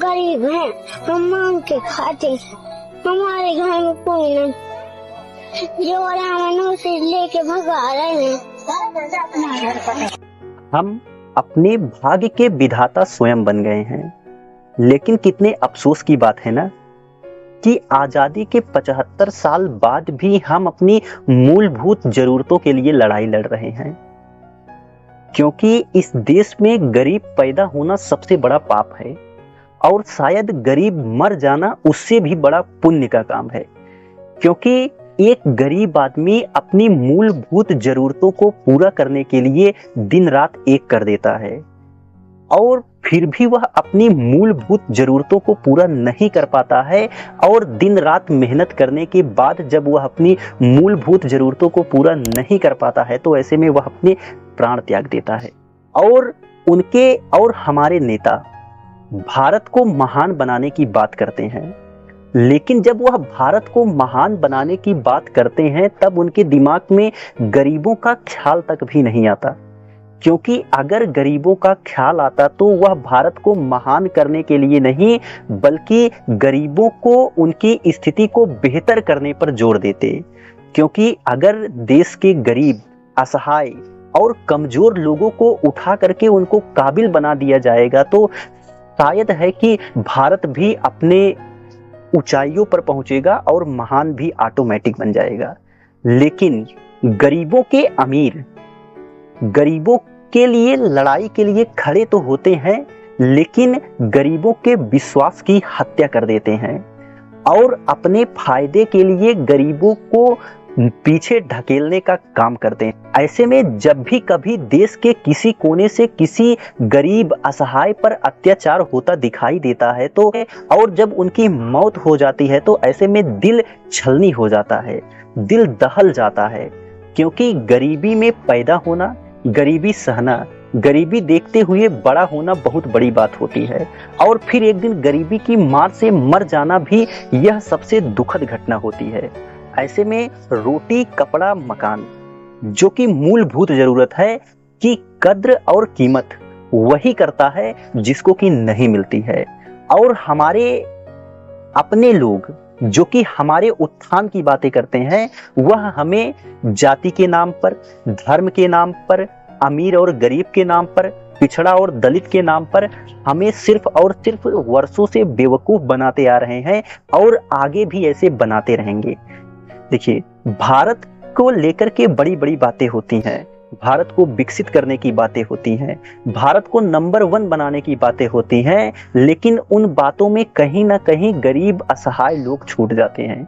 गरीब हैं, हम मांग के खाते हैं, हमारे घर में कोई नहीं, जो हमें उसे लेके भगा रहे हैं। हम अपने भाग्य के विधाता स्वयं बन गए हैं, लेकिन कितने अफसोस की बात है ना कि आजादी के 75 साल बाद भी हम अपनी मूलभूत जरूरतों के लिए लड़ाई लड़ रहे हैं, क्योंकि इस देश में गरीब पैदा होना सबसे बड़ा पाप है और शायद गरीब मर जाना उससे भी बड़ा पुण्य का काम है, क्योंकि एक गरीब आदमी अपनी मूलभूत जरूरतों को पूरा करने के लिए दिन रात एक कर देता है और फिर भी वह अपनी मूलभूत जरूरतों को पूरा नहीं कर पाता है और दिन रात मेहनत करने के बाद जब वह अपनी मूलभूत जरूरतों को पूरा नहीं कर पाता है तो ऐसे में वह अपने प्राण त्याग देता है। और उनके और हमारे नेता भारत को महान बनाने की बात करते हैं, लेकिन जब वह भारत को महान बनाने की बात करते हैं तब उनके दिमाग में गरीबों का ख्याल तक भी नहीं आता, क्योंकि अगर गरीबों का ख्याल आता तो वह भारत को महान करने के लिए नहीं बल्कि गरीबों को उनकी स्थिति को बेहतर करने पर जोर देते। क्योंकि अगर देश के गरीब, असहाय और कमजोर लोगों को उठा करके उनको काबिल बना दिया जाएगा तो शायद है कि भारत भी अपने ऊंचाइयों पर पहुंचेगा और महान भी ऑटोमेटिक बन जाएगा। लेकिन गरीबों के अमीर गरीबों के लिए लड़ाई के लिए खड़े तो होते हैं, लेकिन गरीबों के विश्वास की हत्या कर देते हैं और अपने फायदे के लिए गरीबों को पीछे ढकेलने का काम करते हैं। ऐसे में जब भी कभी देश के किसी कोने से किसी गरीब असहाय पर अत्याचार होता दिखाई देता है तो और जब उनकी मौत हो जाती है तो ऐसे में दिल छलनी हो जाता है, दिल दहल जाता है, क्योंकि गरीबी में पैदा होना, गरीबी सहना, गरीबी देखते हुए बड़ा होना बहुत बड़ी बात होती है और फिर एक दिन गरीबी की मार से मर जाना भी यह सबसे दुखद घटना होती है। ऐसे में रोटी, कपड़ा, मकान जो कि मूलभूत जरूरत है की कद्र और कीमत वही करता है जिसको कि नहीं मिलती है। और हमारे अपने लोग जो कि हमारे उत्थान की बातें करते हैं वह हमें जाति के नाम पर, धर्म के नाम पर, अमीर और गरीब के नाम पर, पिछड़ा और दलित के नाम पर हमें सिर्फ और सिर्फ वर्षों से बेवकूफ बनाते आ रहे हैं और आगे भी ऐसे बनाते रहेंगे। देखिए, भारत को लेकर के बड़ी बड़ी बातें होती हैं, भारत को विकसित करने की बातें होती हैं, भारत को नंबर 1 बनाने की बातें होती हैं, लेकिन उन बातों में कहीं ना कहीं गरीब असहाय लोग छूट जाते हैं।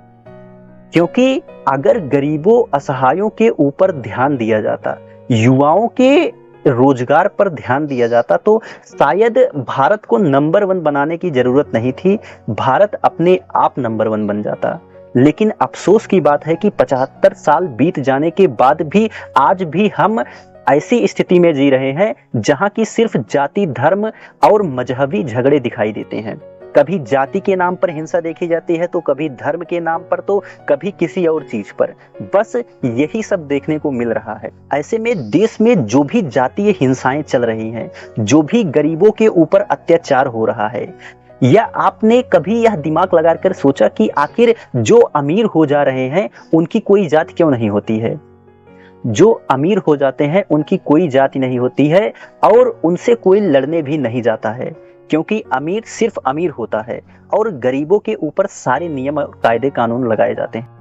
क्योंकि अगर गरीबों असहायों के ऊपर ध्यान दिया जाता, युवाओं के रोजगार पर ध्यान दिया जाता तो शायद भारत को नंबर 1 बनाने की जरूरत नहीं थी, भारत अपने आप नंबर 1 बन जाता। लेकिन अफसोस की बात है कि 75 साल बीत जाने के बाद भी आज भी हम ऐसी स्थिति में जी रहे हैं जहां की सिर्फ जाति, धर्म और मजहबी झगड़े दिखाई देते हैं। कभी जाति के नाम पर हिंसा देखी जाती है तो कभी धर्म के नाम पर तो कभी किसी और चीज पर, बस यही सब देखने को मिल रहा है। ऐसे में देश में जो भी जातीय हिंसाएं चल रही हैं, जो भी गरीबों के ऊपर अत्याचार हो रहा है, या आपने कभी यह दिमाग लगाकर सोचा कि आखिर जो अमीर हो जा रहे हैं उनकी कोई जात क्यों नहीं होती है? जो अमीर हो जाते हैं उनकी कोई जाति नहीं होती है और उनसे कोई लड़ने भी नहीं जाता है, क्योंकि अमीर सिर्फ अमीर होता है और गरीबों के ऊपर सारे नियम और कायदे कानून लगाए जाते हैं।